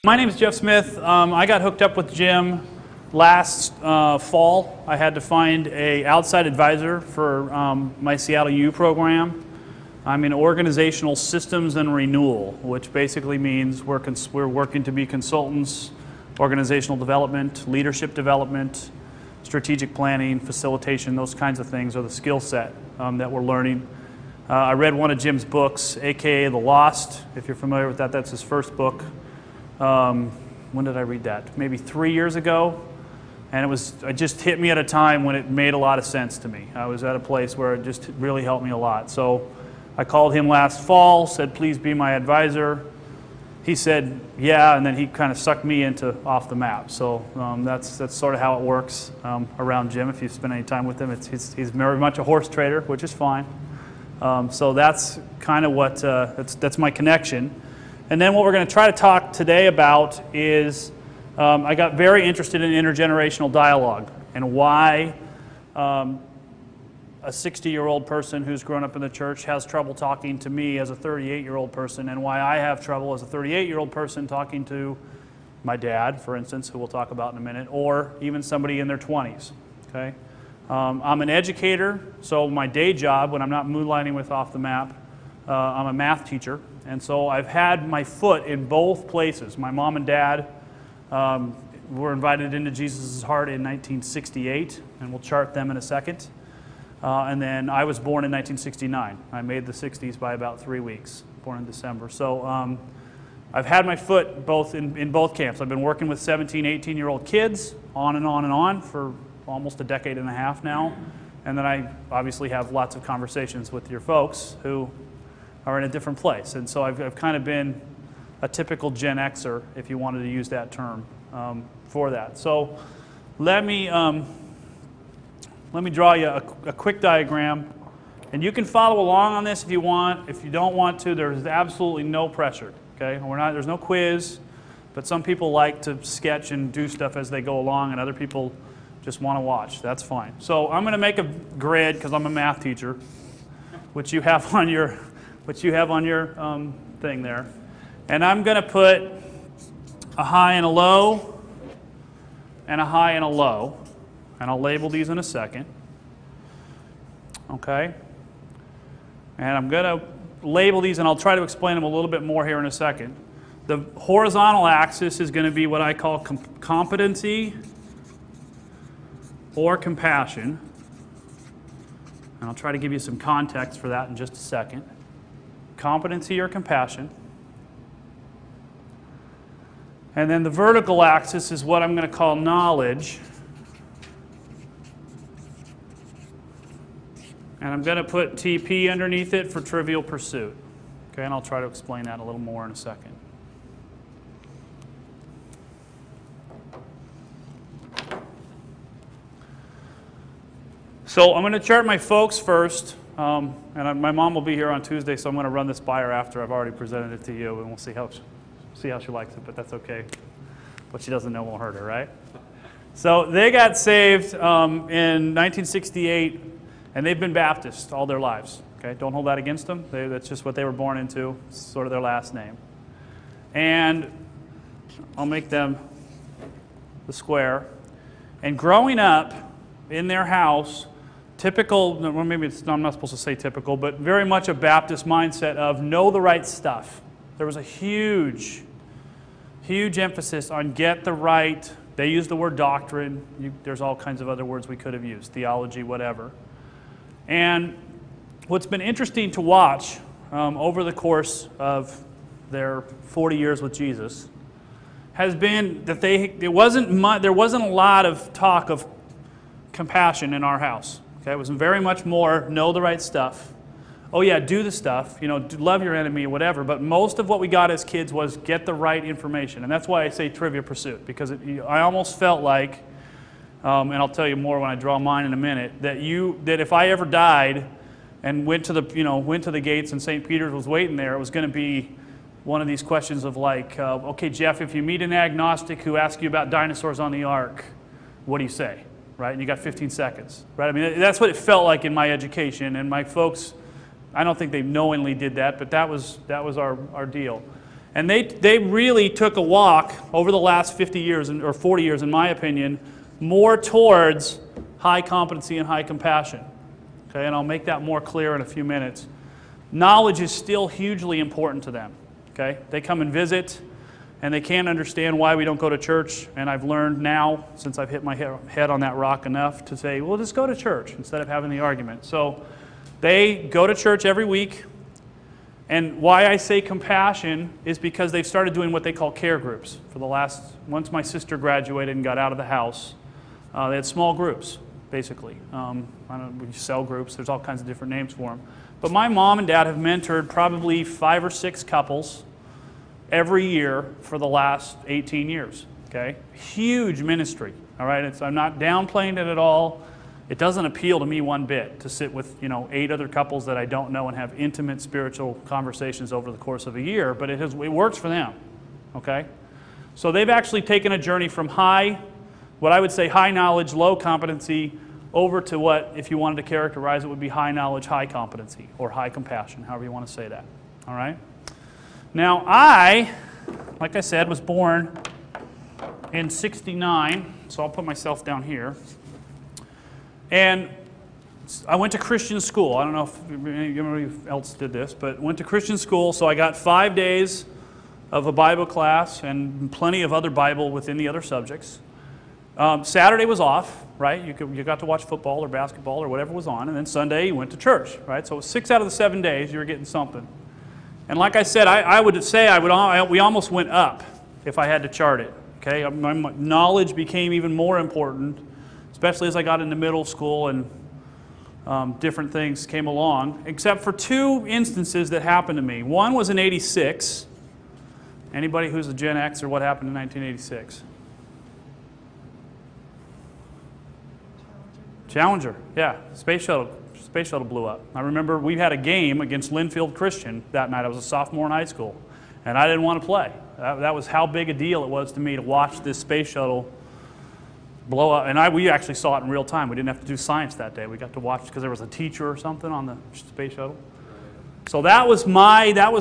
My name is Jeff Smith. I got hooked up with Jim last fall. I had to find an outside advisor for my Seattle U program. I'm in organizational systems and renewal, which basically means we're working to be consultants, organizational development, leadership development, strategic planning, facilitation, those kinds of things are the skill set that we're learning. I read one of Jim's books, aka The Lost. If you're familiar with that, that's his first book. When did I read that? Maybe 3 years ago. And it just hit me at a time when it made a lot of sense to me. I was at a place where it just really helped me a lot. So I called him last fall, said, please be my advisor. He said, yeah, and then he kind of sucked me into Off the Map. So that's sort of how it works around Jim. If you spend any time with him, he's very much a horse trader, which is fine. So that's kind of what, that's my connection. And then what we're going to try to talk today about is, I got very interested in intergenerational dialogue and why a 60-year-old person who's grown up in the church has trouble talking to me as a 38-year-old person, and why I have trouble as a 38-year-old person talking to my dad, for instance, who we'll talk about in a minute, or even somebody in their 20s. Okay? I'm an educator, so my day job, when I'm not moonlighting with Off the Map, I'm a math teacher, and so I've had my foot in both places. My mom and dad were invited into Jesus' heart in 1968, and we'll chart them in a second. And then I was born in 1969. I made the 60s by about 3 weeks, born in December. So I've had my foot in both camps. I've been working with 17, 18-year-old kids on and on and on for almost a decade and a half now. And then I obviously have lots of conversations with your folks who are in a different place. And so I've kind of been a typical Gen Xer, if you wanted to use that term, for that. So let me draw you a quick diagram, and you can follow along on this if you want. If you don't want to, there's absolutely no pressure. Okay, there's no quiz, but some people like to sketch and do stuff as they go along, and other people just want to watch. That's fine. So I'm going to make a grid because I'm a math teacher, which you have on your thing there, and I'm going to put a high and a low, and a high and a low. And I'll label these in a second. Okay? And I'm going to label these, and I'll try to explain them a little bit more here in a second. The horizontal axis is going to be what I call competency or compassion. And I'll try to give you some context for that in just a second. Competency or compassion. And then the vertical axis is what I'm going to call knowledge. And I'm going to put TP underneath it for trivial pursuit. Okay, and I'll try to explain that a little more in a second. So I'm going to chart my folks first. And my mom will be here on Tuesday, so I'm going to run this by her after I've already presented it to you, and we'll see how she likes it, but that's okay. What she doesn't know won't hurt her, right? So they got saved in 1968. And they've been Baptist all their lives. Okay, don't hold that against them. That's just what they were born into. It's sort of their last name. And I'll make them the square. And growing up in their house, typical, well, maybe I'm not supposed to say typical, but very much a Baptist mindset of know the right stuff. There was a huge emphasis on get the right. They used the word doctrine. There's all kinds of other words we could have used, theology, whatever. And what's been interesting to watch over the course of their 40 years with Jesus has been that there wasn't a lot of talk of compassion in our house. Okay, it was very much more know the right stuff. Oh yeah, do the stuff. Love your enemy or whatever. But most of what we got as kids was get the right information, and that's why I say trivia pursuit, because I almost felt like. And I'll tell you more when I draw mine in a minute, that if I ever died and went to the gates and St. Peter's was waiting there, it was going to be one of these questions of like, okay, Jeff, if you meet an agnostic who asks you about dinosaurs on the ark, what do you say? Right? And you got 15 seconds. Right? I mean, that's what it felt like in my education, and my folks, I don't think they knowingly did that, but that was our deal. And they really took a walk over the last 50 years, or 40 years in my opinion, more towards high competency and high compassion. Okay, and I'll make that more clear in a few minutes. Knowledge is still hugely important to them. Okay, they come and visit, and they can't understand why we don't go to church. And I've learned now, since I've hit my head on that rock enough, to say, well, just go to church instead of having the argument. So they go to church every week. And why I say compassion is because they've started doing what they call care groups. Once my sister graduated and got out of the house, they had small groups, basically. I don't know, we sell groups, there's all kinds of different names for them. But my mom and dad have mentored probably 5 or 6 couples every year for the last 18 years, okay? Huge ministry, all right? I'm not downplaying it at all. It doesn't appeal to me one bit to sit with 8 other couples that I don't know and have intimate spiritual conversations over the course of a year, but it works for them, okay? So they've actually taken a journey from what I would say high knowledge, low competency, over to what, if you wanted to characterize it, would be high knowledge, high competency, or high compassion, however you want to say that, all right? Now like I said, was born in '69, so I'll put myself down here. And I went to Christian school. I don't know if anybody else did this, but went to Christian school, so I got 5 days of a Bible class and plenty of other Bible within the other subjects. Saturday was off, right? You got to watch football or basketball or whatever was on, and then Sunday you went to church, right? So 6 out of the 7 days you were getting something. And like I said, I would say we almost went up if I had to chart it, okay? My knowledge became even more important, especially as I got into middle school and different things came along, except for 2 instances that happened to me. One was in '86. Anybody who's a Gen X or what happened in 1986? Challenger, yeah. Space shuttle blew up. I remember we had a game against Linfield Christian that night. I was a sophomore in high school, and I didn't want to play. That was how big a deal it was to me to watch this space shuttle blow up, and we actually saw it in real time. We didn't have to do science that day. We got to watch because there was a teacher or something on the space shuttle. So that was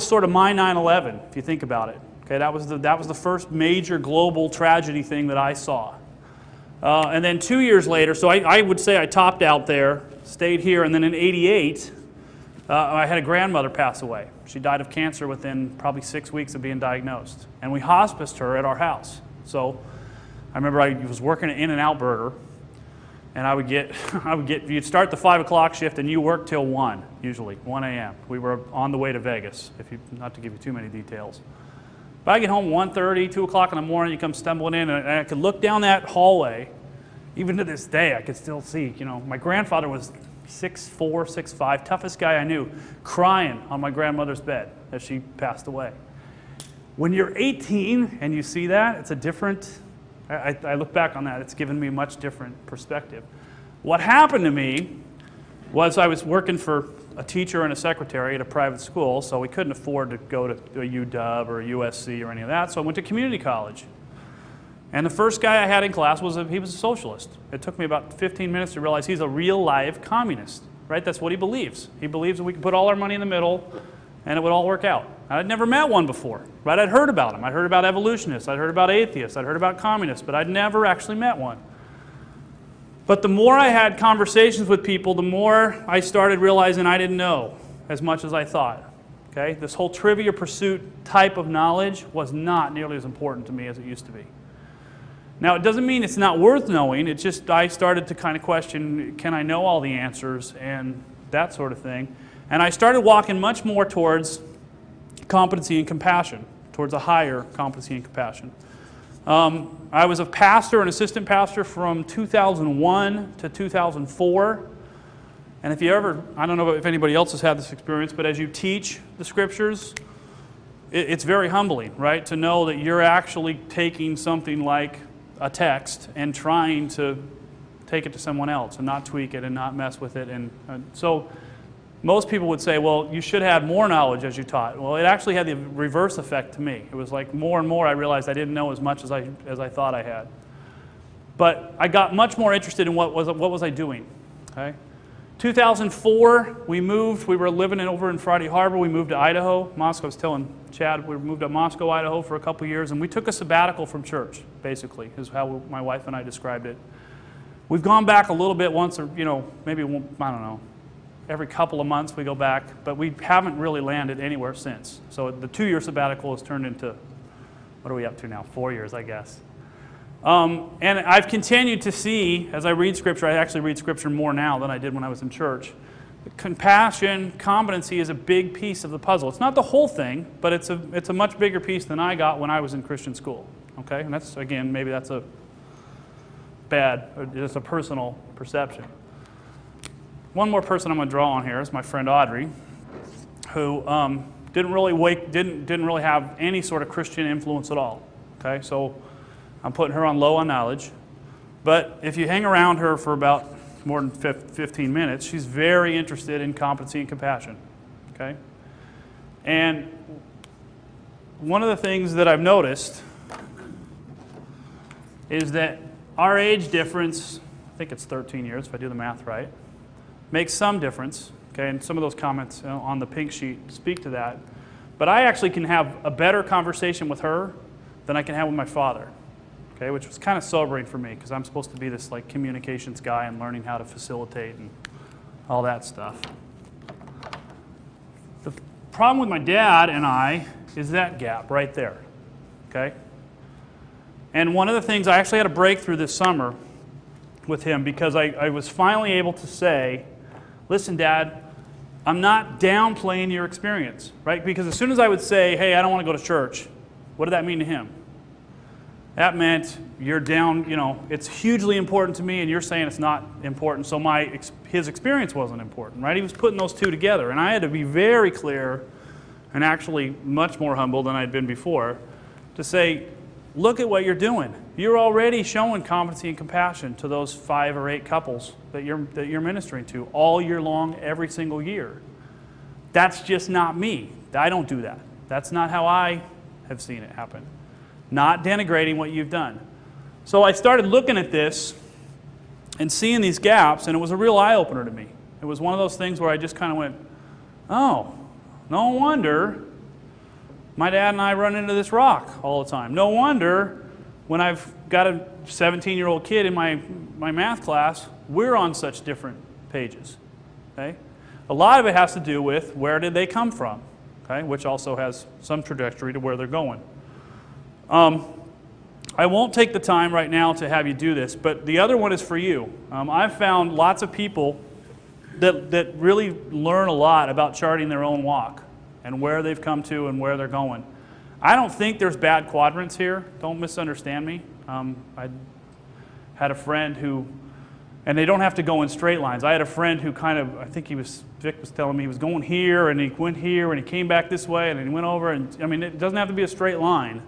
sort of my 9/11, if you think about it. Okay, that was the first major global tragedy thing that I saw. And then 2 years later, so I would say I topped out there, stayed here, and then in '88, I had a grandmother pass away. She died of cancer within probably 6 weeks of being diagnosed, and we hospiced her at our house. So I remember I was working at In-N-Out Burger, and you'd start the 5 o'clock shift and you worked till 1, usually, 1 a.m. We were on the way to Vegas, not to give you too many details. But I get home 1:30, 2 o'clock in the morning, you come stumbling in, and I could look down that hallway. Even to this day, I could still see, my grandfather was 6'4", 6'5", toughest guy I knew, crying on my grandmother's bed as she passed away. When you're 18 and you see that, it's a different... I look back on that, it's given me a much different perspective. What happened to me was I was working for a teacher and a secretary at a private school, so we couldn't afford to go to a UW or a USC or any of that, so I went to community college. And the first guy I had in class was he was a socialist. It took me about 15 minutes to realize he's a real live communist, right? That's what he believes. He believes that we can put all our money in the middle and it would all work out. I'd never met one before, right? I'd heard about them. I'd heard about evolutionists. I'd heard about atheists. I'd heard about communists, but I'd never actually met one. But the more I had conversations with people, the more I started realizing I didn't know as much as I thought. Okay? This whole Trivial Pursuit type of knowledge was not nearly as important to me as it used to be. Now, it doesn't mean it's not worth knowing. It's just I started to kind of question, can I know all the answers and that sort of thing. And I started walking much more towards competency and compassion, towards a higher competency and compassion. I was a pastor, an assistant pastor from 2001 to 2004. And if you ever, I don't know if anybody else has had this experience, but as you teach the scriptures, it's very humbling, right? To know that you're actually taking something like a text and trying to take it to someone else and not tweak it and not mess with it. And so most people would say, well, you should have more knowledge as you taught. Well, it actually had the reverse effect to me. It was like more and more I realized I didn't know as much as I thought I had. But I got much more interested in what was I doing, okay? 2004, we moved. We were living over in Friday Harbor. We moved to Idaho. Moscow, I was telling Chad, we moved to Moscow, Idaho for a couple years, and we took a sabbatical from church, basically, is how my wife and I described it. We've gone back a little bit once, or, maybe, I don't know, every couple of months we go back, but we haven't really landed anywhere since. So the 2-year sabbatical has turned into, what are we up to now? 4 years, I guess. And I've continued to see, as I read Scripture, I actually read Scripture more now than I did when I was in church. Compassion, competency is a big piece of the puzzle. It's not the whole thing, but it's a much bigger piece than I got when I was in Christian school. Okay, and that's, again, maybe that's a bad, or just a personal perception. One more person I'm going to draw on here is my friend Audrey, who didn't really have any sort of Christian influence at all. Okay, so I'm putting her on low on knowledge. But if you hang around her for about more than 15 minutes, she's very interested in competency and compassion. Okay? And one of the things that I've noticed is that our age difference, I think it's 13 years if I do the math right, makes some difference. Okay? And some of those comments on the pink sheet speak to that. But I actually can have a better conversation with her than I can have with my father. Okay, which was kind of sobering for me because I'm supposed to be this like communications guy and learning how to facilitate and all that stuff. The problem with my dad and I is that gap right there. Okay? And one of the things, I actually had a breakthrough this summer with him because I was finally able to say, listen, Dad, I'm not downplaying your experience, right? Because as soon as I would say, hey, I don't want to go to church, what did that mean to him? That meant you're down, it's hugely important to me and you're saying it's not important, so his experience wasn't important, right? He was putting those two together, and I had to be very clear and actually much more humble than I'd been before to say, look at what you're doing. You're already showing competency and compassion to those 5 or 8 couples that you're ministering to all year long, every single year. That's just not me. I don't do that. That's not how I have seen it happen. Not denigrating what you've done. So I started looking at this and seeing these gaps, and it was a real eye-opener to me. It was one of those things where I just kind of went, oh, no wonder my dad and I run into this rock all the time. No wonder when I've got a 17-year-old kid in my math class, we're on such different pages. Okay? A lot of it has to do with where did they come from, okay? Which also has some trajectory to where they're going. I won't take the time right now to have you do this, but the other one is for you. I've found lots of people that really learn a lot about charting their own walk and where they've come to and where they're going. I don't think there's bad quadrants here. Don't misunderstand me. I had a friend who, and they don't have to go in straight lines. I had a friend who kind of, Vic was telling me he was going here and he went here and he came back this way and then he went over, and I mean, it doesn't have to be a straight line.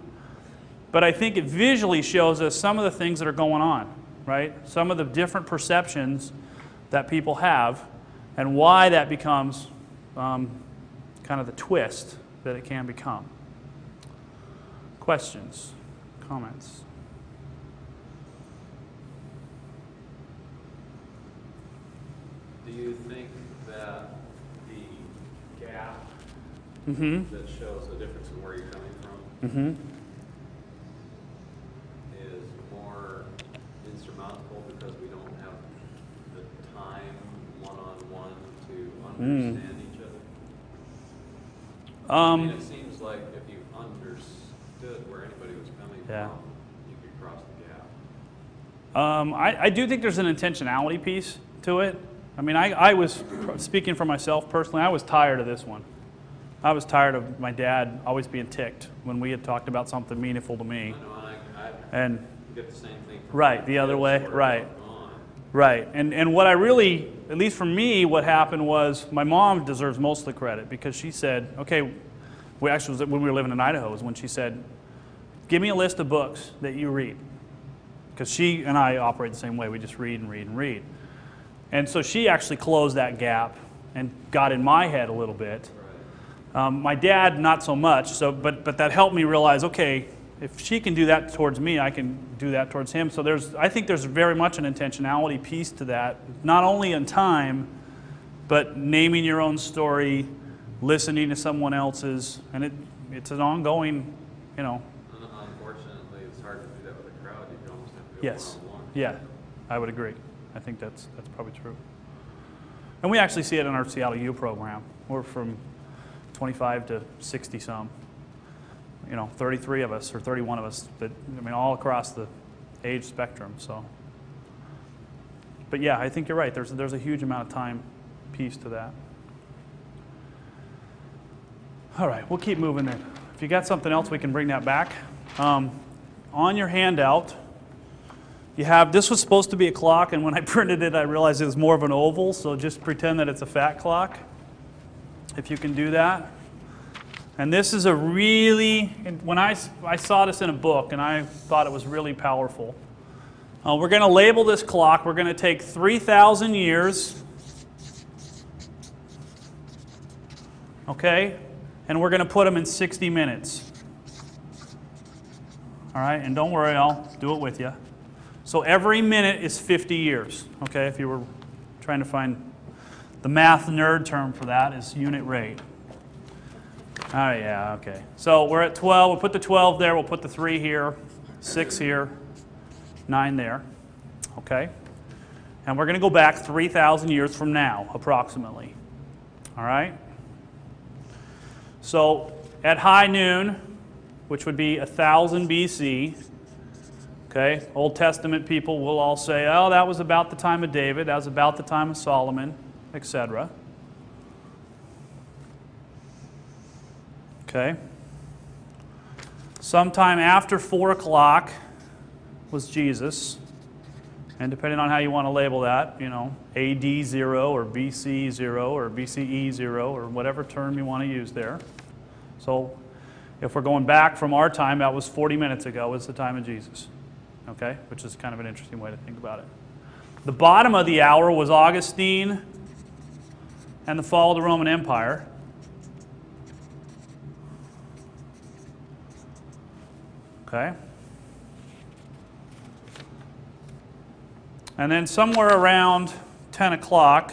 But I think it visually shows us some of the things that are going on, right? Some of the different perceptions that people have and why that becomes kind of the twist that it can become. Questions? Comments? Do you think that the gap that shows the difference in where you're coming from is more insurmountable because we don't have the time one-on-one to understand each other? I mean, it seems like if you understood where anybody was coming from, you could cross the gap. I do think there's an intentionality piece to it. I mean, I was, speaking for myself personally, I was tired of this one. I was tired of my dad always being ticked when we had talked about something meaningful to me. I get the same thing from right, the other way, right. Right, and what I really, at least for me, what happened was my mom deserves most of the credit because she said, okay, we actually was when we were living in Idaho is when she said, give me a list of books that you read. Because she and I operate the same way, we just read and read and read. And so she actually closed that gap and got in my head a little bit. My dad, not so much, but that helped me realize, okay, if she can do that towards me, I can do that towards him. So I think there's very much an intentionality piece to that, not only in time, but naming your own story, listening to someone else's, and it's an ongoing, you know. Unfortunately, it's hard to do that with a crowd. You can almost have to go Yes. one-on-one. Yeah, I would agree. I think that's probably true. And we actually see it in our Seattle U program. We're from 25 to 60 some. You know, 33 of us or 31 of us that, I mean, all across the age spectrum, so. But yeah, I think you're right. There's a huge amount of time piece to that. All right, we'll keep moving then. If you got something else, we can bring that back. On your handout, you have, this was supposed to be a clock, and when I printed it, I realized it was more of an oval, so just pretend that it's a fat clock, if you can do that. And this is a really, when I saw this in a book, and I thought it was really powerful. We're going to label this clock. We're going to take 3,000 years, okay, and we're going to put them in 60 minutes. All right, and don't worry, I'll do it with you. So every minute is 50 years, okay, if you were trying to find the math nerd term for that is unit rate. All right, yeah, okay. So we're at 12. We'll put the 12 there. We'll put the 3 here, 6 here, 9 there, okay? And we're going to go back 3,000 years from now, approximately, all right? So at high noon, which would be 1000 BC, okay, Old Testament people will all say, oh, that was about the time of David, that was about the time of Solomon, etc. Okay. Sometime after 4 o'clock was Jesus. And depending on how you want to label that, you know, AD 0 or BC 0 or BCE 0 or whatever term you want to use there. So if we're going back from our time, that was 40 minutes ago, was the time of Jesus. Okay? Which is kind of an interesting way to think about it. The bottom of the hour was Augustine and the fall of the Roman Empire. Okay. And then somewhere around 10 o'clock,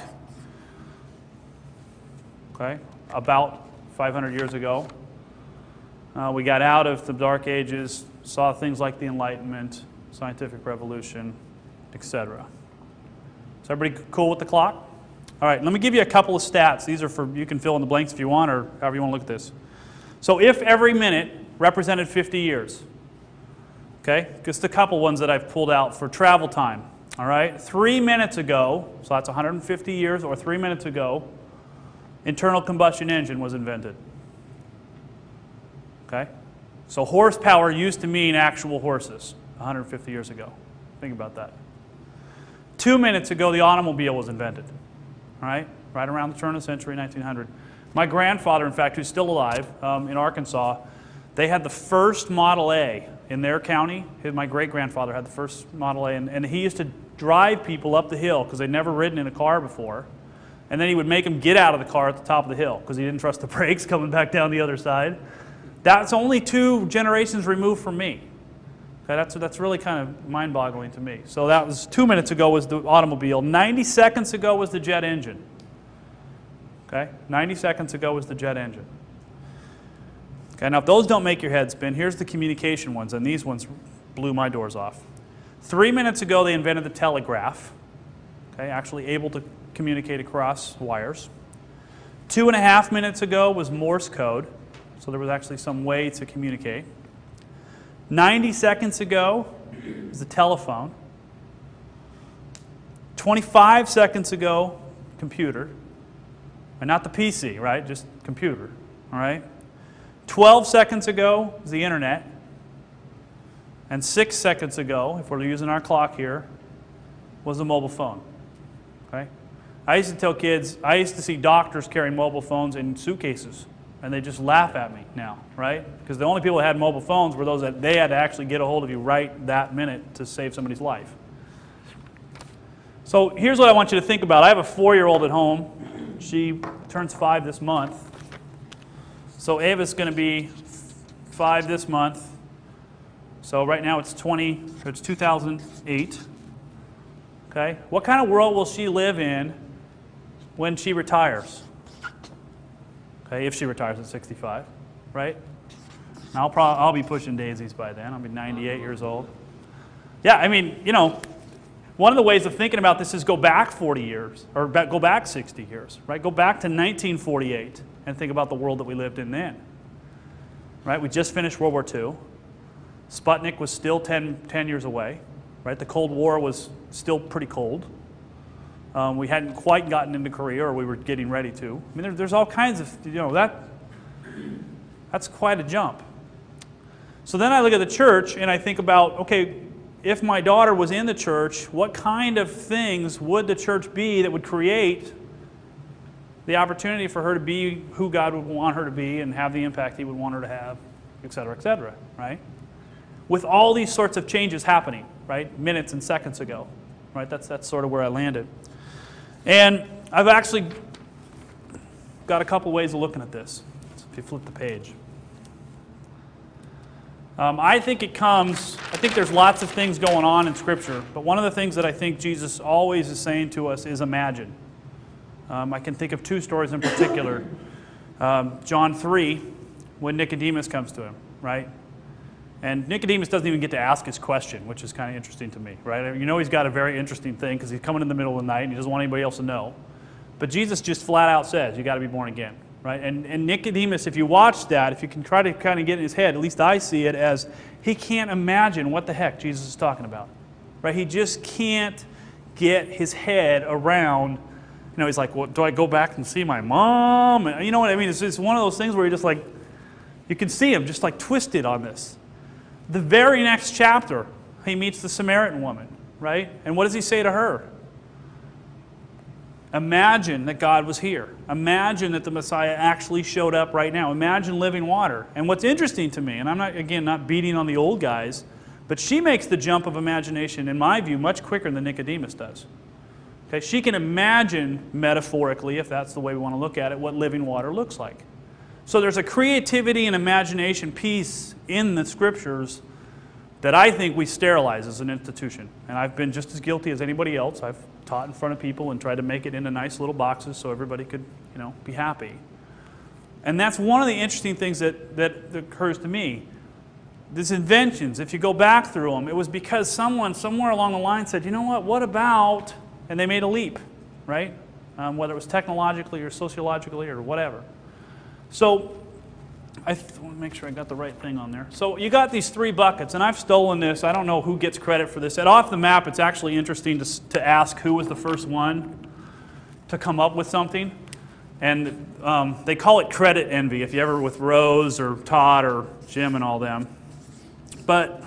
okay, about 500 years ago, we got out of the Dark Ages, saw things like the Enlightenment, scientific revolution, etc. Is everybody cool with the clock? All right, let me give you a couple of stats. These are for, you can fill in the blanks if you want or however you want to look at this. So if every minute represented 50 years, okay, just a couple ones that I've pulled out for travel time. All right, 3 minutes ago, so that's 150 years, or 3 minutes ago, internal combustion engine was invented. Okay, so horsepower used to mean actual horses 150 years ago. Think about that. 2 minutes ago, the automobile was invented. All right, right around the turn of the century, 1900. My grandfather, in fact, who's still alive in Arkansas, they had the first Model A in their county. My great-grandfather had the first Model A, and he used to drive people up the hill because they'd never ridden in a car before. And then he would make them get out of the car at the top of the hill because he didn't trust the brakes coming back down the other side. That's only 2 generations removed from me. Okay, that's really kind of mind-boggling to me. So that was 2 minutes ago was the automobile. 90 seconds ago was the jet engine. Okay, 90 seconds ago was the jet engine. Okay, now if those don't make your head spin, here's the communication ones, and these ones blew my doors off. 3 minutes ago, they invented the telegraph, okay, actually able to communicate across wires. 2.5 minutes ago was Morse code, so there was actually some way to communicate. 90 seconds ago was the telephone. 25 seconds ago, computer. And not the PC, right? Just computer, all right? 12 seconds ago was the internet. And 6 seconds ago, if we're using our clock here, was the mobile phone. Okay? I used to tell kids, I used to see doctors carrying mobile phones in suitcases, and they just laugh at me now, right? Because the only people that had mobile phones were those that they had to actually get a hold of you right that minute to save somebody's life. So here's what I want you to think about. I have a 4-year-old at home. She turns 5 this month. So Ava's going to be 5 this month. So right now it's 2008. Okay? What kind of world will she live in when she retires. Okay, if she retires at 65, right? And I'll be pushing daisies by then. I'll be 98 years old. Yeah, I mean, you know, one of the ways of thinking about this is go back 40 years, or go back 60 years, right? Go back to 1948 and think about the world that we lived in then, right? We just finished World War II. Sputnik was still 10 years away, right? The Cold War was still pretty cold. We hadn't quite gotten into Korea, or we were getting ready to. I mean, there's all kinds of, you know, that's quite a jump. So then I look at the church and I think about, okay, if my daughter was in the church, what kind of things would the church be that would create the opportunity for her to be who God would want her to be and have the impact He would want her to have, et cetera, right? With all these sorts of changes happening, right, minutes and seconds ago, right? That's sort of where I landed. And I've actually got a couple ways of looking at this, if you flip the page. I think there's lots of things going on in Scripture, but one of the things that I think Jesus always is saying to us is imagine. I can think of two stories in particular. John 3, when Nicodemus comes to him, right? And Nicodemus doesn't even get to ask his question, which is kind of interesting to me, right? You know he's got a very interesting thing because he's coming in the middle of the night and he doesn't want anybody else to know. But Jesus just flat out says, you got to be born again, right? And Nicodemus, if you watch that, if you can try to kind of get in his head, at least I see it as he can't imagine what the heck Jesus is talking about, right? He just can't get his head around, you know, he's like, well, do I go back and see my mom? And you know what I mean? It's one of those things where you're just like, you can see him just like twisted on this. The very next chapter, he meets the Samaritan woman, right? And what does he say to her? Imagine that God was here. Imagine that the Messiah actually showed up right now. Imagine living water. And what's interesting to me, and I'm not beating on the old guys, but she makes the jump of imagination, in my view, much quicker than Nicodemus does. Okay, she can imagine metaphorically, if that's the way we want to look at it, what living water looks like. So there's a creativity and imagination piece in the Scriptures that I think we sterilize as an institution. And I've been just as guilty as anybody else. I've taught in front of people and tried to make it into nice little boxes so everybody could, you know, be happy. And that's one of the interesting things that occurs to me. These inventions, if you go back through them, it was because someone somewhere along the line said, you know what about, and they made a leap, right? Whether it was technologically or sociologically or whatever. So I want to make sure I got the right thing on there. So you got these three buckets, and I've stolen this. I don't know who gets credit for this. And off the map, it's actually interesting to ask who was the first one to come up with something. And they call it credit envy, if you ever with Rose or Todd or Jim and all them. But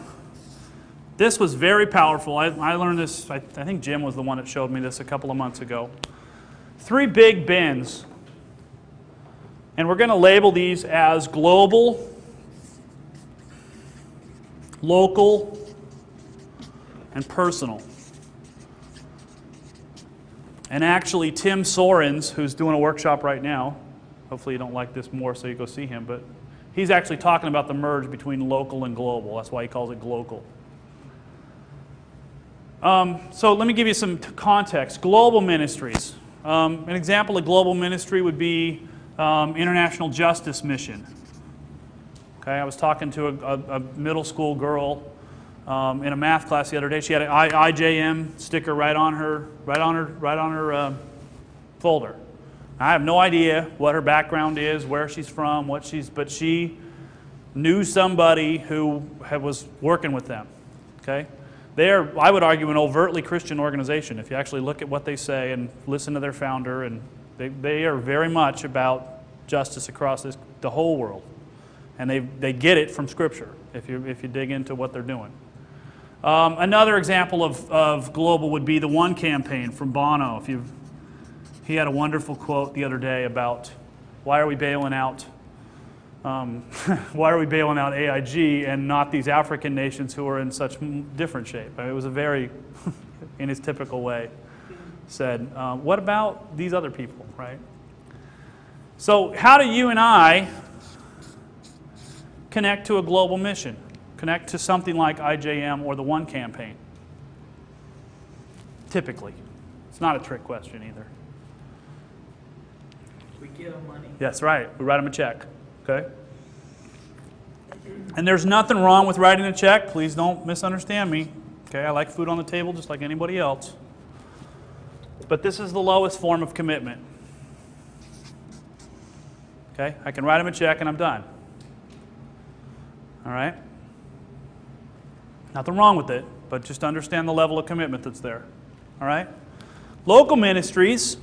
this was very powerful. I learned this, I think Jim was the one that showed me this a couple of months ago. 3 big bins. And we're going to label these as global, local, and personal. And actually, Tim Sorens, who's doing a workshop right now, hopefully you don't like this more so you go see him, but he's actually talking about the merge between local and global. That's why he calls it global. So let me give you some context. Global ministries. An example of global ministry would be International Justice Mission. Okay, I was talking to a middle school girl in a math class the other day. She had an IJM sticker right on her folder. I have no idea what her background is, where she's from, but she knew somebody who was working with them. Okay, they are, I would argue, an overtly Christian organization. If you actually look at what they say and listen to their founder, and they are very much about justice across the whole world, and they get it from Scripture if you dig into what they're doing. Another example of global would be the One campaign from Bono. He had a wonderful quote the other day about why are we bailing out AIG and not these African nations who are in such different shape. I mean, it was a very, in his typical way, said, what about these other people, right? So how do you and I connect to a global mission? Connect to something like IJM or the One campaign? Typically. It's not a trick question either. We give them money. That's right. We write them a check. Okay? And there's nothing wrong with writing a check. Please don't misunderstand me. Okay? I like food on the table just like anybody else. But this is the lowest form of commitment. Okay? I can write them a check and I'm done. All right? Nothing wrong with it, but just understand the level of commitment that's there. All right? Local ministries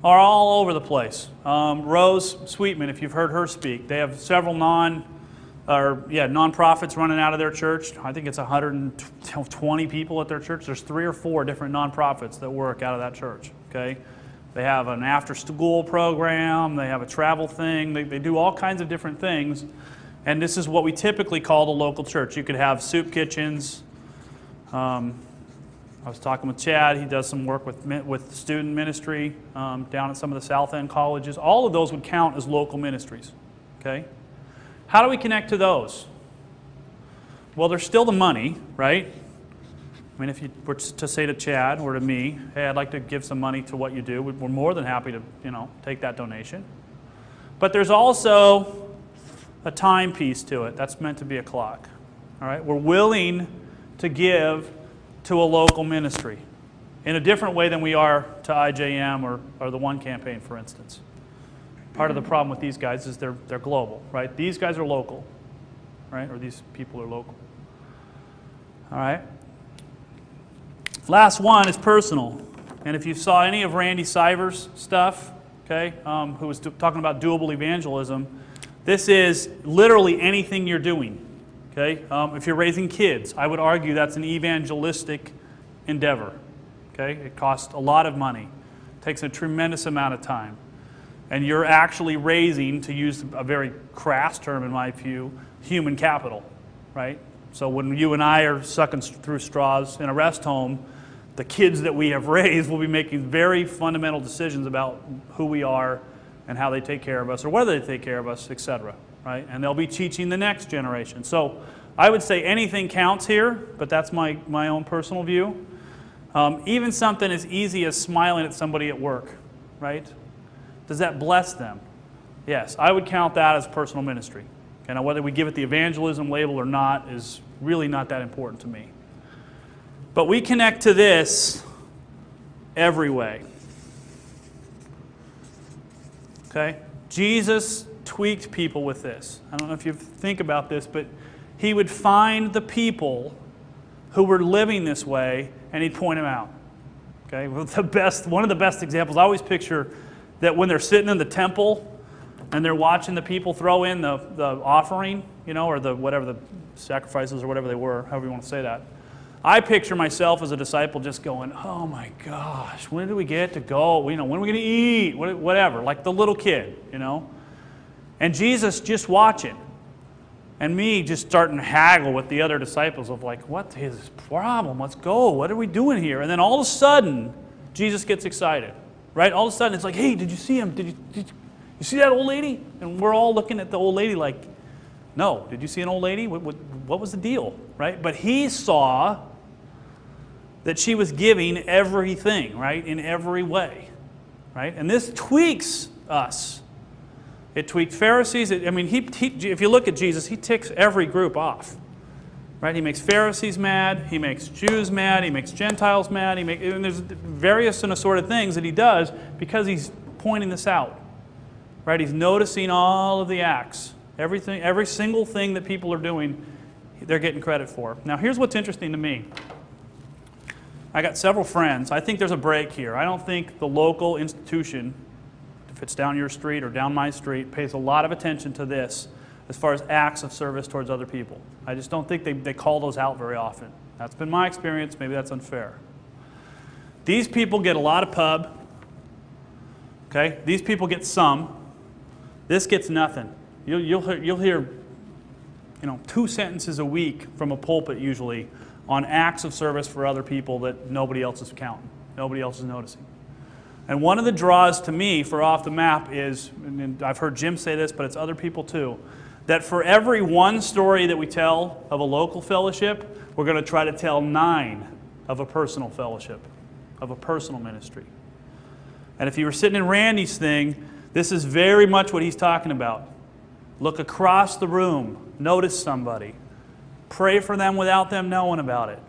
are all over the place. Rose Sweetman, if you've heard her speak, they have several nonprofits running out of their church. I think it's 120 people at their church. There's 3 or 4 different nonprofits that work out of that church. Okay, they have an after-school program. They have a travel thing. They do all kinds of different things. And this is what we typically call the local church. You could have soup kitchens. I was talking with Chad. He does some work with student ministry down at some of the South End colleges. All of those would count as local ministries. Okay? How do we connect to those? Well, there's still the money, right? I mean, if you were to say to Chad or to me, hey, I'd like to give some money to what you do, we're more than happy to, take that donation. But there's also a time piece to it. That's meant to be a clock. All right? We're willing to give to a local ministry in a different way than we are to IJM or the One Campaign, for instance. Part of the problem with these guys is they're global, right? These guys are local, right? Or these people are local. All right? Last one is personal. And if you saw any of Randy Sivers' stuff, okay, who was talking about doable evangelism, this is literally anything you're doing. Okay? If you're raising kids, I would argue that's an evangelistic endeavor. Okay? It costs a lot of money. It takes a tremendous amount of time. And you're actually raising, to use a very crass term in my view, human capital. Right? So when you and I are sucking through straws in a rest home, the kids that we have raised will be making very fundamental decisions about who we are and how they take care of us, or whether they take care of us, etc. Right? And they'll be teaching the next generation. So I would say anything counts here, but that's my own personal view. Even something as easy as smiling at somebody at work, right? Does that bless them? Yes, I would count that as personal ministry. Okay, now whether we give it the evangelism label or not is really not that important to me. But we connect to this every way. Okay? Jesus tweaked people with this. I don't know if you think about this, but he would find the people who were living this way and he'd point them out. Okay? Well, one of the best examples, I always picture that when they're sitting in the temple and they're watching the people throw in the offering, or whatever the sacrifices or whatever they were, however you want to say that. I picture myself as a disciple just going, oh my gosh, when do we get to go? When are we going to eat? Whatever, like the little kid, And Jesus just watching. And me just starting to haggle with the other disciples of like, what is this problem? Let's go. What are we doing here? And then all of a sudden, Jesus gets excited. Right? All of a sudden, it's like, hey, did you see him? Did you see that old lady? And we're all looking at the old lady like, no. Did you see an old lady? What was the deal? Right? But he saw that she was giving everything, right? In every way. Right? And this tweaks us. It tweaked Pharisees. If you look at Jesus, he ticks every group off. Right? He makes Pharisees mad. He makes Jews mad. He makes Gentiles mad. And there's various and assorted things that he does because he's pointing this out. Right? He's noticing all of the acts. Everything, every single thing that people are doing, they're getting credit for. Now, here's what's interesting to me. I got several friends. I think there's a break here. I don't think the local institution, if it's down your street or down my street, pays a lot of attention to this as far as acts of service towards other people. I just don't think they call those out very often. That's been my experience. Maybe that's unfair. These people get a lot of pub. Okay? These people get some. This gets nothing. You'll hear 2 sentences a week from a pulpit usually on acts of service for other people that nobody else is counting. Nobody else is noticing. And one of the draws to me for Off the Map is, and I've heard Jim say this, but it's other people too, that for every one story that we tell of a local fellowship, we're going to try to tell 9 of a personal fellowship, of a personal ministry. And if you were sitting in Randy's thing, this is very much what he's talking about. Look across the room. Notice somebody. Pray for them without them knowing about it.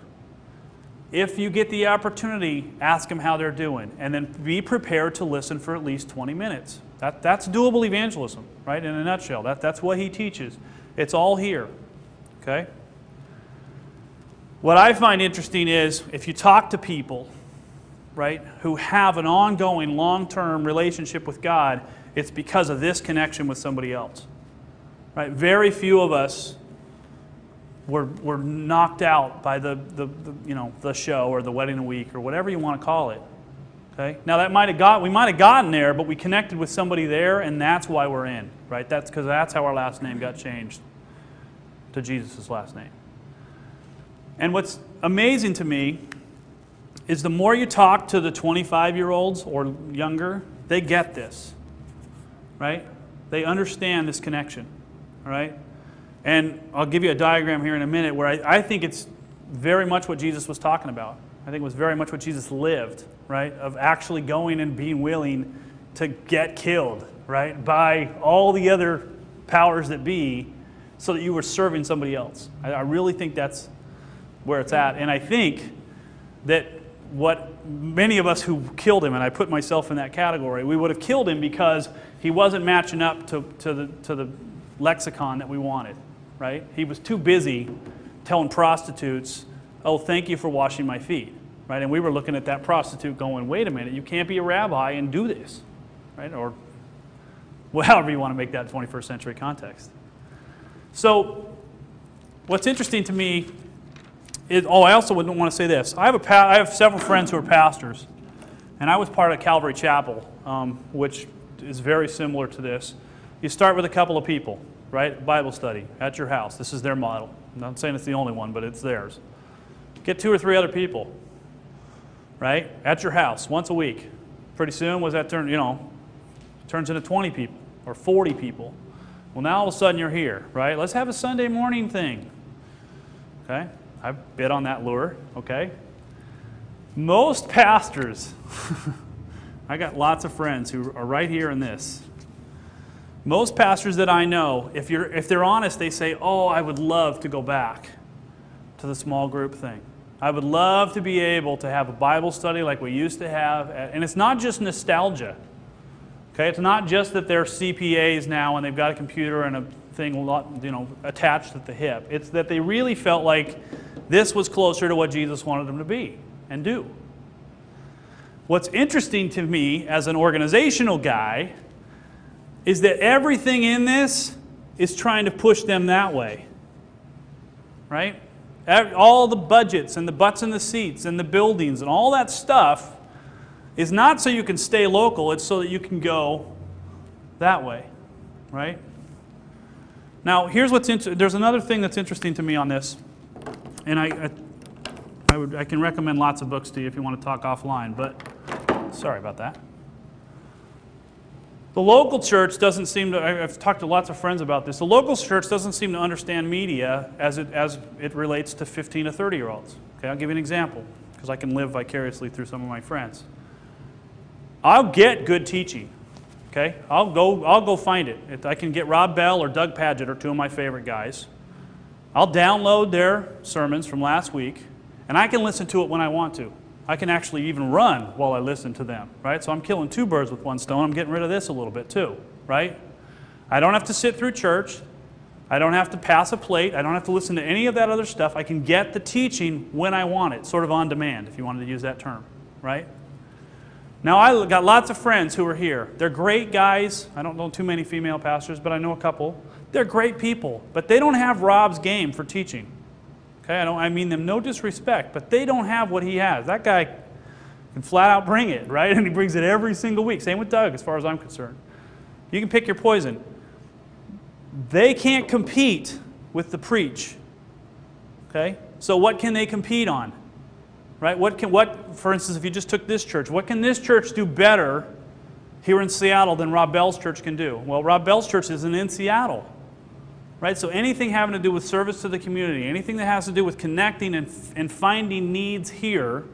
If you get the opportunity, ask them how they're doing. And then be prepared to listen for at least 20 minutes. That's doable evangelism, right? In a nutshell. That's what he teaches. It's all here. Okay? What I find interesting is if you talk to people, right, who have an ongoing long-term relationship with God, it's because of this connection with somebody else. Right? Very few of us were knocked out by the show or the wedding of the week or whatever you want to call it. Okay? Now we might have gotten there, but we connected with somebody there, and that's why we're in. Right? That's because that's how our last name got changed to Jesus' last name. And what's amazing to me is the more you talk to the 25-year-olds or younger, they get this. Right? They understand this connection. All right? And I'll give you a diagram here in a minute where I think it's very much what Jesus was talking about. I think it was very much what Jesus lived, right? Of actually going and being willing to get killed, right? By all the other powers that be so that you were serving somebody else. I really think that's where it's at. And I think that what many of us who killed him, and I put myself in that category, we would have killed him because he wasn't matching up to the lexicon that we wanted. Right? He was too busy telling prostitutes, oh, thank you for washing my feet. Right? And we were looking at that prostitute going, wait a minute, you can't be a rabbi and do this. Right? Or however you want to make that 21st century context. So what's interesting to me is, I also wouldn't want to say this. I have several friends who are pastors, and I was part of Calvary Chapel, which is very similar to this. You start with a couple of people. Right? Bible study at your house. This is their model. I'm not saying it's the only one, but it's theirs. Get 2 or 3 other people. Right? At your house once a week. Pretty soon, what's that turn? Turns into 20 people or 40 people. Well, now all of a sudden you're here. Right? Let's have a Sunday morning thing. Okay? I bid on that lure. Okay? Most pastors, I got lots of friends who are right here in this. Most pastors that I know, if they're honest, they say, oh, I would love to go back to the small group thing. I would love to be able to have a Bible study like we used to have. And it's not just nostalgia. Okay? It's not just that they're CPAs now and they've got a computer and a thing attached at the hip. It's that they really felt like this was closer to what Jesus wanted them to be and do. What's interesting to me as an organizational guy is that everything in this is trying to push them that way. Right? All the budgets and the butts in the seats and the buildings and all that stuff is not so you can stay local, it's so that you can go that way. Right? Now, here's what's there's another thing that's interesting to me on this, and I can recommend lots of books to you if you want to talk offline, but sorry about that. The local church doesn't seem to, I've talked to lots of friends about this, the local church doesn't seem to understand media as it relates to 15 to 30-year-olds. Okay, I'll give you an example, because I can live vicariously through some of my friends. I'll get good teaching. Okay, I'll go find it. I can get Rob Bell or Doug Padgett, or 2 of my favorite guys. I'll download their sermons from last week, and I can listen to it when I want to. I can actually even run while I listen to them, right? So I'm killing 2 birds with 1 stone. I'm getting rid of this a little bit too, right? I don't have to sit through church. I don't have to pass a plate. I don't have to listen to any of that other stuff. I can get the teaching when I want it, sort of on demand, if you wanted to use that term, right? Now, I got lots of friends who are here. They're great guys. I don't know too many female pastors, but I know a couple. They're great people, but they don't have Rob's game for teaching. Okay, I mean them no disrespect, but they don't have what he has. That guy can flat out bring it, right? And he brings it every single week. Same with Doug, as far as I'm concerned. You can pick your poison. They can't compete with the preach. Okay? So what can they compete on? Right? For instance, if you just took this church, what can this church do better here in Seattle than Rob Bell's church can do? Well, Rob Bell's church isn't in Seattle. Right? So anything having to do with service to the community, anything that has to do with connecting and finding needs here,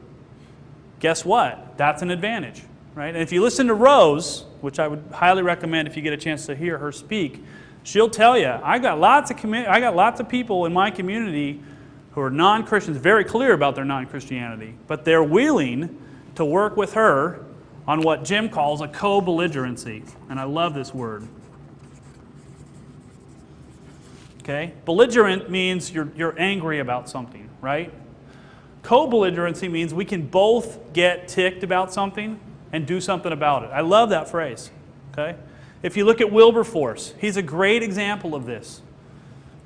guess what? That's an advantage. right? And if you listen to Rose, which I would highly recommend if you get a chance to hear her speak, she'll tell you, I got lots of people in my community who are non-Christians, very clear about their non-Christianity, but they're willing to work with her on what Jim calls a co-belligerency. And I love this word. Okay? Belligerent means you're angry about something, right? Co-belligerency means we can both get ticked about something and do something about it. I love that phrase. Okay? If you look at Wilberforce, he's a great example of this.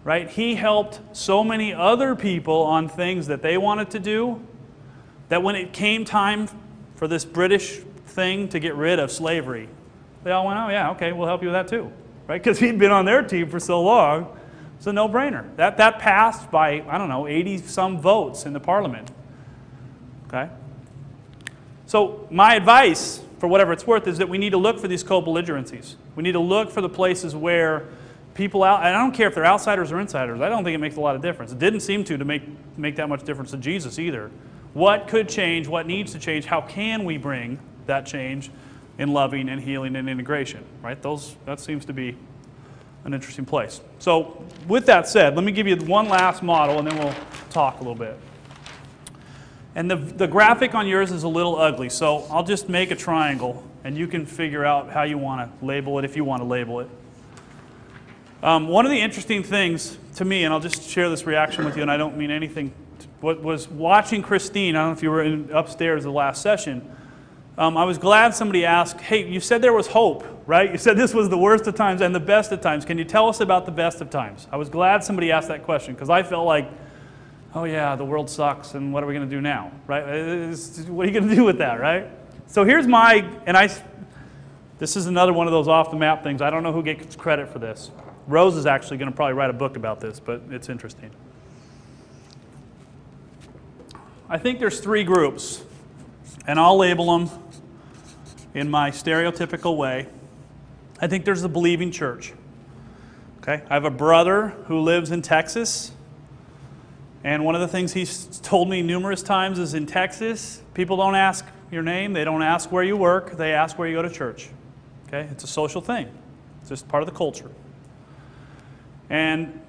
Right? He helped so many other people on things that they wanted to do that when it came time for this British thing to get rid of slavery, they all went, oh yeah, okay, we'll help you with that too. Right? Because he'd been on their team for so long. It's a no-brainer. That passed by, I don't know, 80-some votes in the parliament. Okay? So my advice, for whatever it's worth, is that we need to look for these co-belligerencies. We need to look for the places where people out, and I don't care if they're outsiders or insiders, I don't think it makes a lot of difference. It didn't seem to make that much difference to Jesus either. What could change? What needs to change? How can we bring that change in loving and healing and integration? Right? That seems to be an interesting place. So with that said, let me give you one last model and then we'll talk a little bit. And the graphic on yours is a little ugly, so I'll just make a triangle and you can figure out how you want to label it if you want to label it. One of the interesting things to me, and I'll just share this reaction with you, and I don't mean anything, what was watching Christine, I don't know if you were upstairs the last session, I was glad somebody asked, hey, you said there was hope, right? You said this was the worst of times and the best of times. Can you tell us about the best of times? I was glad somebody asked that question because I felt like, oh yeah, the world sucks and what are we going to do now, right? What are you going to do with that, right? So here's this is another one of those off-the-map things. I don't know who gets credit for this. Rose is actually going to probably write a book about this, but it's interesting. I think there's three groups, and I'll label them in my stereotypical way. I think there's the believing church. Okay? I have a brother who lives in Texas, and one of the things he's told me numerous times is in Texas, people don't ask your name, they don't ask where you work, they ask where you go to church. Okay? It's a social thing. It's just part of the culture. And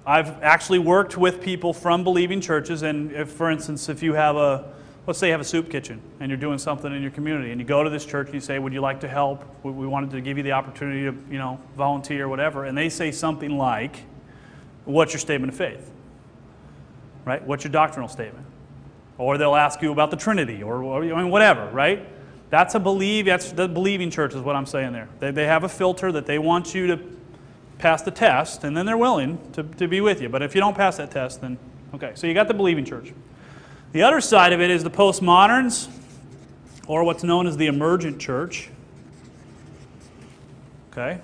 I've actually worked with people from believing churches, and if, for instance, if you have let's say you have a soup kitchen and you're doing something in your community and you go to this church and you say, would you like to help? We wanted to give you the opportunity to, volunteer or whatever, and they say something like, what's your statement of faith? Right? What's your doctrinal statement? Or they'll ask you about the Trinity or whatever, right? That's the believing church is what I'm saying there. They have a filter that they want you to pass the test, and then they're willing to be with you. But if you don't pass that test, then, okay. So you got the believing church. The other side of it is the postmoderns, or what's known as the emergent church. Okay?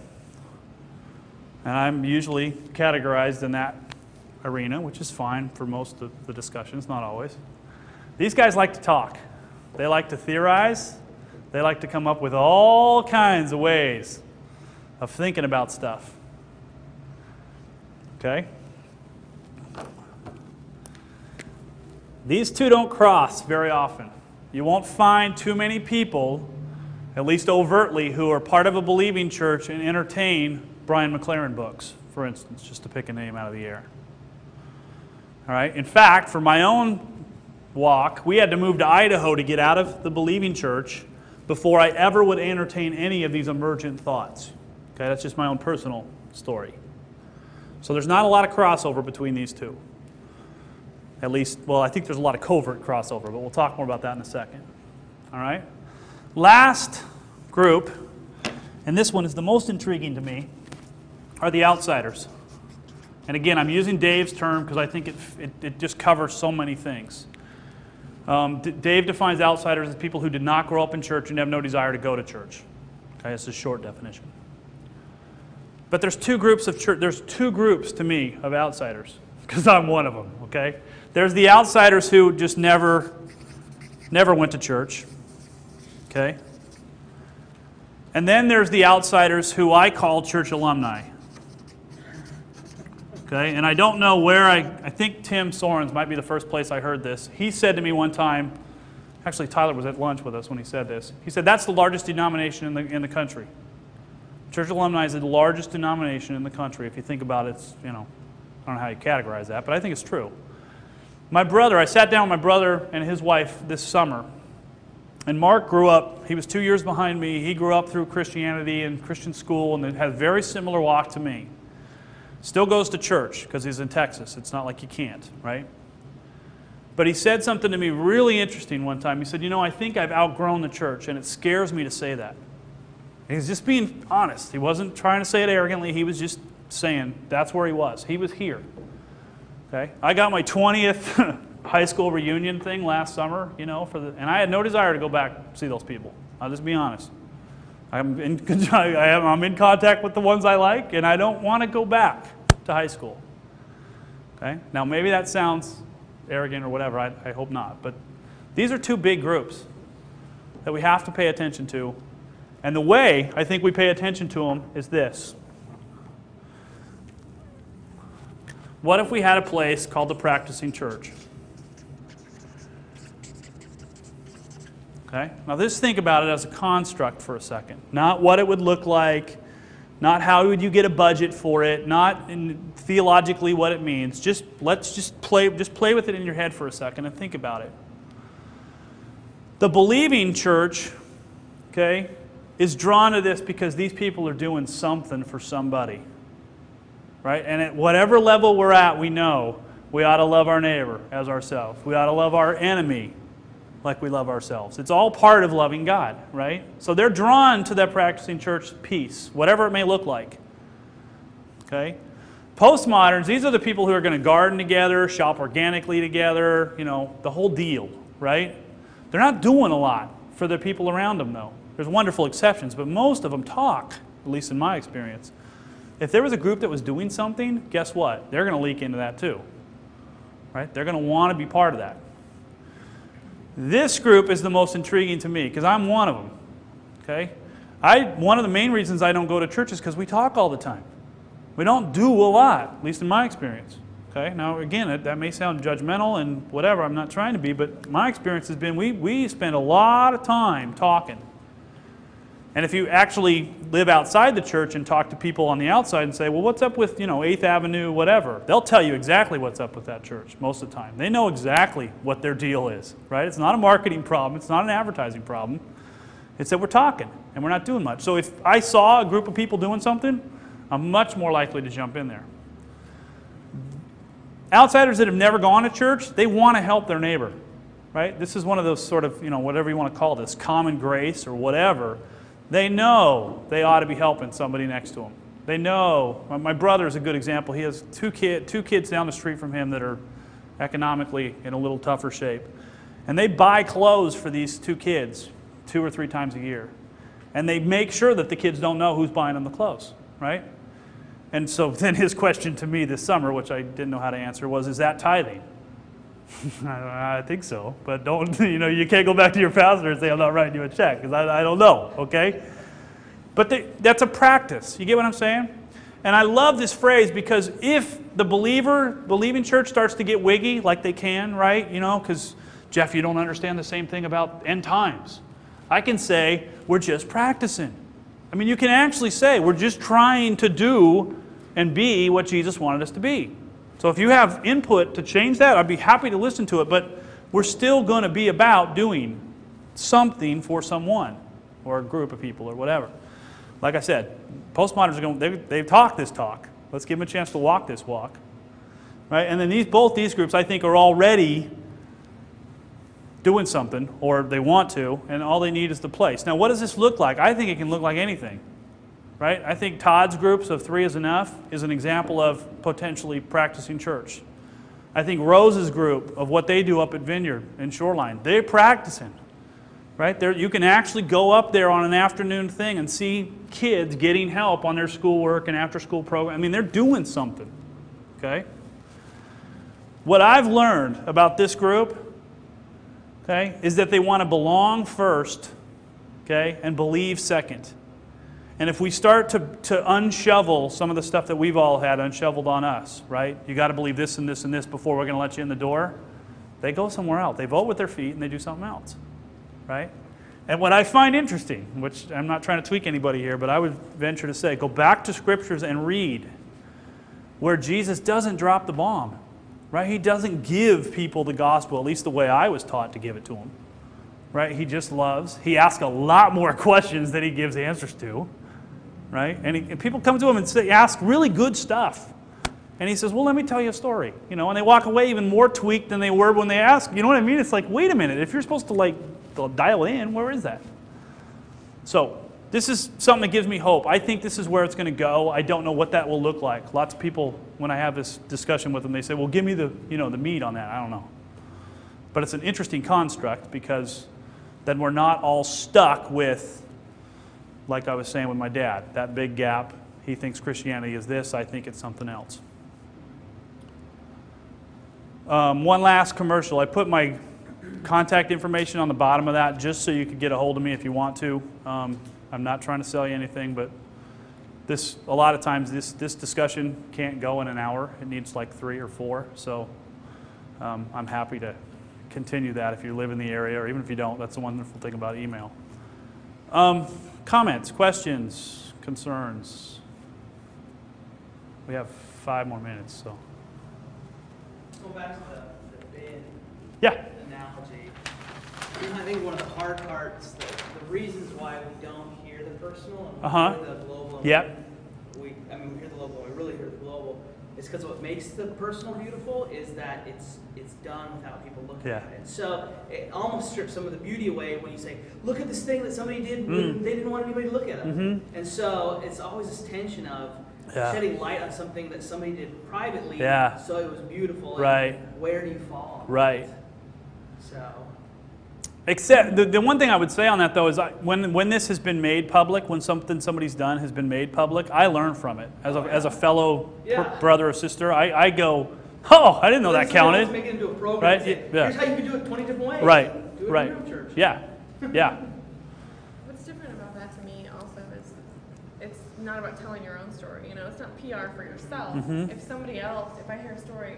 And I'm usually categorized in that arena, which is fine for most of the discussions, not always. These guys like to talk. They like to theorize. They like to come up with all kinds of ways of thinking about stuff. Okay? These two don't cross very often. You won't find too many people, at least overtly, who are part of a believing church and entertain Brian McLaren books, for instance, just to pick a name out of the air. All right? In fact, for my own walk, we had to move to Idaho to get out of the believing church before I ever would entertain any of these emergent thoughts. Okay? That's just my own personal story. So there's not a lot of crossover between these two. At least, well, I think there's a lot of covert crossover, but we'll talk more about that in a second. All right? Last group, and this one is the most intriguing to me, are the outsiders. And again, I'm using Dave's term because I think it just covers so many things. Dave defines outsiders as people who did not grow up in church and have no desire to go to church. Okay, it's a short definition. But there's two groups to me of outsiders, because I'm one of them, okay? There's the outsiders who just never went to church, okay? And then there's the outsiders who I call church alumni. Okay, and I don't know where I think Tim Sorens might be the first place I heard this. He said to me one time, Actually, Tyler was at lunch with us when he said this. He said that's the largest denomination in the country. Church Alumni is the largest denomination in the country. If you think about it, it's, I don't know how you categorize that, but I think it's true. I sat down with my brother and his wife this summer. And Mark grew up, he was 2 years behind me. He grew up through Christianity and Christian school and had a very similar walk to me. Still goes to church because he's in Texas. It's not like he can't, right? But he said something to me really interesting one time. He said, I think I've outgrown the church, and it scares me to say that. And he's just being honest. He wasn't trying to say it arrogantly. He was just saying that's where he was. He was here. Okay? I got my 20th high school reunion thing last summer, and I had no desire to go back and see those people. I'll just be honest. I'm in contact with the ones I like, and I don't want to go back to high school. Okay? Now, maybe that sounds arrogant or whatever. I hope not. But these are two big groups that we have to pay attention to. And the way I think we pay attention to them is this. What if we had a place called the Practicing Church? Okay? Now just think about it as a construct for a second. Not what it would look like, not how would you get a budget for it, not theologically what it means. Let's play with it in your head for a second and think about it. The believing church, okay, is drawn to this because these people are doing something for somebody. Right? And at whatever level we're at, we know we ought to love our neighbor as ourselves. We ought to love our enemy like we love ourselves. It's all part of loving God, right? So they're drawn to that Practicing Church piece, whatever it may look like. Okay? Postmoderns, these are the people who are going to garden together, shop organically together, the whole deal, right? They're not doing a lot for the people around them, though. There's wonderful exceptions, but most of them talk, at least in my experience. If there was a group that was doing something, guess what? They're going to leak into that too. Right? They're going to want to be part of that. This group is the most intriguing to me because I'm one of them. Okay? One of the main reasons I don't go to church is because we talk all the time. We don't do a lot, at least in my experience. Okay? Now, again, that may sound judgmental and whatever. I'm not trying to be, but my experience has been we spend a lot of time talking. And if you actually live outside the church and talk to people on the outside and say, well, what's up with, 8th Avenue, whatever, they'll tell you exactly what's up with that church most of the time. They know exactly what their deal is, right? It's not a marketing problem. It's not an advertising problem. It's that we're talking and we're not doing much. So if I saw a group of people doing something, I'm much more likely to jump in there. Outsiders that have never gone to church, they want to help their neighbor, right? This is one of those sort of, whatever you want to call this, common grace or whatever. They know they ought to be helping somebody next to them. They know. My brother is a good example. He has two kids down the street from him that are economically in a little tougher shape. And they buy clothes for these two kids 2 or 3 times a year. And they make sure that the kids don't know who's buying them the clothes, right? And so then his question to me this summer, which I didn't know how to answer, was, is that tithing? I think so, but don't, you can't go back to your pastor and say, I'm not writing you a check, because I don't know, okay? But that's a practice. You get what I'm saying? And I love this phrase because if the believing church starts to get wiggy, like they can, right? Because, Jeff, you don't understand the same thing about end times. I can say, we're just practicing. I mean, you can actually say, we're just trying to do and be what Jesus wanted us to be. So if you have input to change that, I'd be happy to listen to it, but we're still going to be about doing something for someone or a group of people or whatever. Like I said, postmoderns are going, they've talked this talk. Let's give them a chance to walk this walk. Right? And then both these groups, I think, are already doing something, or they want to, and all they need is the place. Now, what does this look like? I think it can look like anything. Right? I think Todd's groups of 3 is enough is an example of potentially practicing church. I think Rose's group of what they do up at Vineyard and Shoreline, they're practicing. Right? You can actually go up there on an afternoon thing and see kids getting help on their schoolwork and after-school program. I mean, they're doing something. Okay? What I've learned about this group, okay, is that they want to belong first, okay, and believe second. And if we start to unshovel some of the stuff that we've all had unshoveled on us, right? You got to believe this and this and this before we're going to let you in the door. They go somewhere else. They vote with their feet and they do something else. right? And what I find interesting, which I'm not trying to tweak anybody here, but I would venture to say, go back to scriptures and read where Jesus doesn't drop the bomb, right? He doesn't give people the gospel, at least the way I was taught to give it to them, right? He just loves. He asks a lot more questions than he gives answers to, right? And people come to him and ask really good stuff. And he says, well, let me tell you a story. You know, and they walk away even more tweaked than they were when they asked. You know what I mean? It's like, wait a minute. If you're supposed to dial in, where is that? So this is something that gives me hope. I think this is where it's going to go. I don't know what that will look like. Lots of people, when I have this discussion with them, they say, well, give me the meat on that. I don't know. But it's an interesting construct because then we're not all stuck with, like I was saying with my dad, that big gap. He thinks Christianity is this. I think it's something else. One last commercial. I put my contact information on the bottom of that just so you could get a hold of me if you want to. I'm not trying to sell you anything, but a lot of times this discussion can't go in an hour. It needs like 3 or 4. So I'm happy to continue that if you live in the area, or even if you don't. That's the wonderful thing about email. Comments, questions, concerns? We have 5 more minutes, so. Go back to the bin Yeah. analogy. I think one of the hard parts, the reasons why we don't hear the personal and we hear the global. Yep. We hear the local, we really hear the global. It's because what makes the personal beautiful is that it's done without people looking at it. So it almost strips some of the beauty away when you say, look at this thing that somebody did when they didn't want anybody to look at them. And so it's always this tension of shedding light on something that somebody did privately, so it was beautiful. Right. And where do you fall? Right. So. Except the one thing I would say on that though is when this has been made public, when something somebody's done has been made public, I learn from it as a fellow brother or sister. I go, oh, I didn't know that counted. Make it into a program. Right? Say, here's how you can do it 20 different ways. Right. Do it Right. in your own church. Yeah. Yeah. What's different about that to me also is it's not about telling your own story. You know, it's not PR for yourself. If somebody else, if I hear a story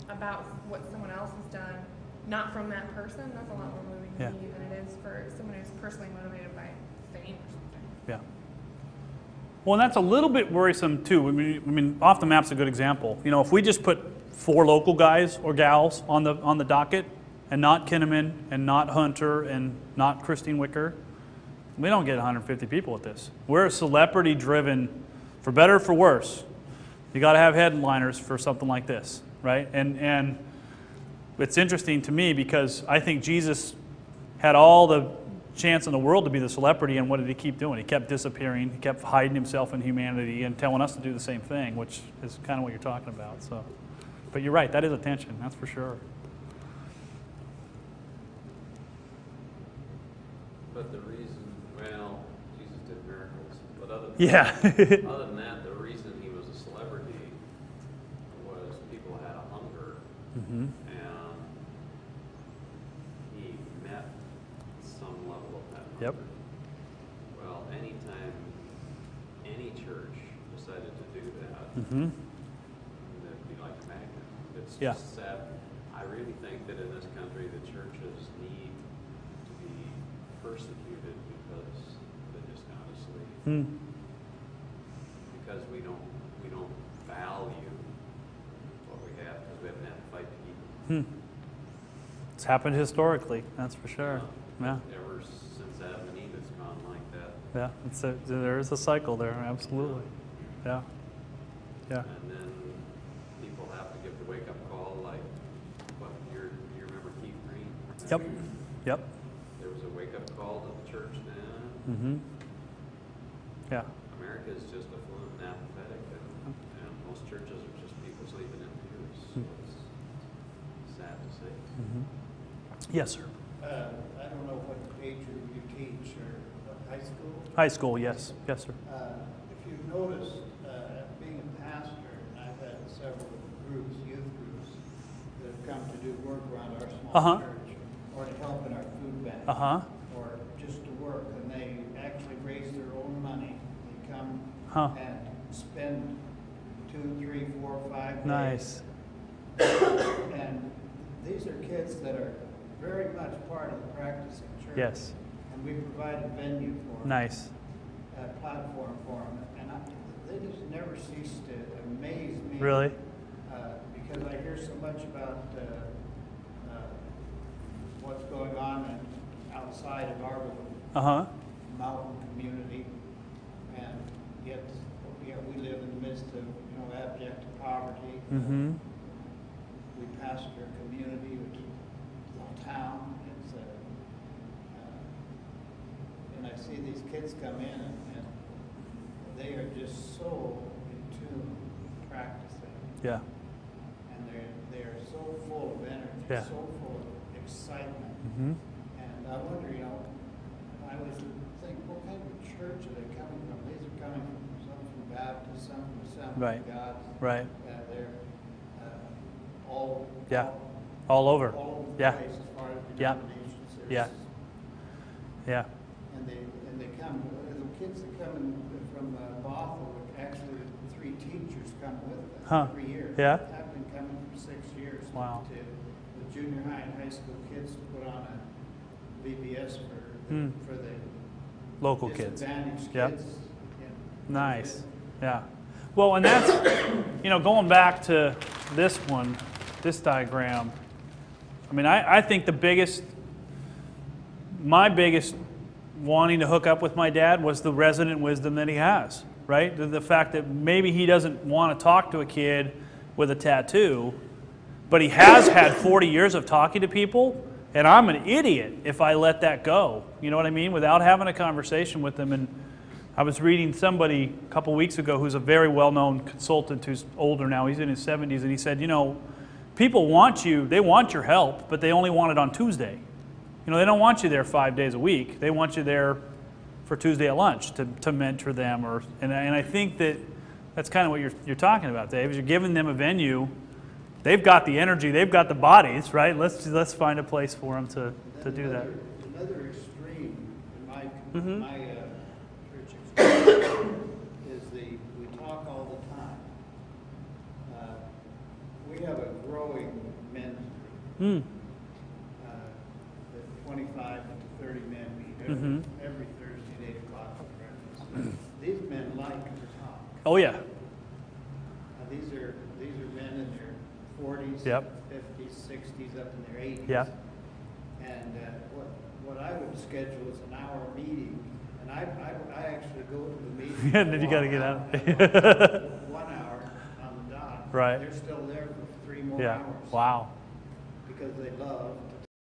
about what someone else has done, not from that person, that's a lot more moving to me than it is for someone who's personally motivated by fame or something. Yeah. Well, and that's a little bit worrisome too. I mean, Off the Map's a good example. You know, if we just put 4 local guys or gals on the docket, and not Kinnaman, and not Hunter, and not Christine Wicker, we don't get 150 people at this. We're a celebrity-driven, for better or for worse. You got to have headliners for something like this, right? And it's interesting to me because I think Jesus had all the chance in the world to be the celebrity, and what did he keep doing? He kept disappearing. He kept hiding himself in humanity and telling us to do the same thing, which is kind of what you're talking about. So, but you're right, that is a tension, that's for sure. But the reason, well, Jesus did miracles, but other than that, the reason he was a celebrity was people had a hunger, and he met some level of that hunger. Yep. Well, anytime any church decided to do that, it'd be like a magnet. It's just sad. I really think that in this country, the churches need to be persecuted because they just got to sleep. Because we don't value what we have because we haven't had to fight to keep it. It's happened historically, that's for sure. Yeah. Ever since Adam and Eve, it's gone like that. Yeah, there is a cycle there, absolutely. Yeah. Yeah. And then people have to give the wake-up call, like, what, you remember Keith Green? Yep. There was a wake-up call to the church then. Yeah. America is just affluent and apathetic, and most churches are just people sleeping in pews. So it's sad to say. Yes, sir. I don't know what age you teach, or high school? High school, yes. Yes, sir. If you've noticed, being a pastor, I've had several groups, youth groups, that have come to do work around our small church, or to help in our food bank, or just to work, and they actually raise their own money. They come and spend 2, 3, 4, 5 days. Nice. And these are kids that are very much part of the practicing church. Yes. And we provide a venue for them. Nice. A platform for them. And they just never cease to amaze me. Really? Because I hear so much about what's going on outside of our little mountain community, and yet we live in the midst of abject poverty. Mm-hmm. We pastor a community, which is a town. It's and I see these kids come in, and they are just so in tune, practicing. Yeah. And they are so full of energy, Yeah. so full of excitement. Mm-hmm. And I wonder, I always think, what kind of church are they coming from? These are coming from some from Baptist, some from Assembly Right. of God. Right. They're all Yeah. All over. all over the Yeah. place as far as Yeah. denominations. Yeah. Yeah. And they come, the kids that come in from Bothell, actually 3 teachers come with us Huh. every year. Yeah. I've been coming for 6 years. Wow. To the junior high and high school kids to put on a VBS for the Local kids. disadvantaged Yep. kids. Nice. Yeah. Well, and that's, going back to this one, this diagram, I mean, I think my biggest wanting to hook up with my dad was the resident wisdom that he has, right? The fact that maybe he doesn't want to talk to a kid with a tattoo, but he has had 40 years of talking to people, and I'm an idiot if I let that go. You know what I mean? Without having a conversation with them. And I was reading somebody a couple weeks ago who's a very well-known consultant who's older now. He's in his 70s, and he said, people want you, they want your help, but they only want it on Tuesday. They don't want you there 5 days a week. They want you there for Tuesday at lunch to mentor them. And I think that's kind of what you're talking about, Dave, is you're giving them a venue. They've got the energy, they've got the bodies, right? Let's find a place for them to do that. Another extreme in my Mm-hmm. my church experience is we talk all the time. We have a growing men's group. 25 to 30 men meet every Thursday at 8 o'clock for breakfast. These men like to talk. Oh, yeah. These are men in their 40s, Yep. 50s, 60s, up in their 80s. Yeah. And what I would schedule is an hour meeting, and I actually go to the meeting. Yeah, then you got to get out. 1 hour on the dot. Right. They're still there for 3 more Yeah. hours. Wow. Because they love to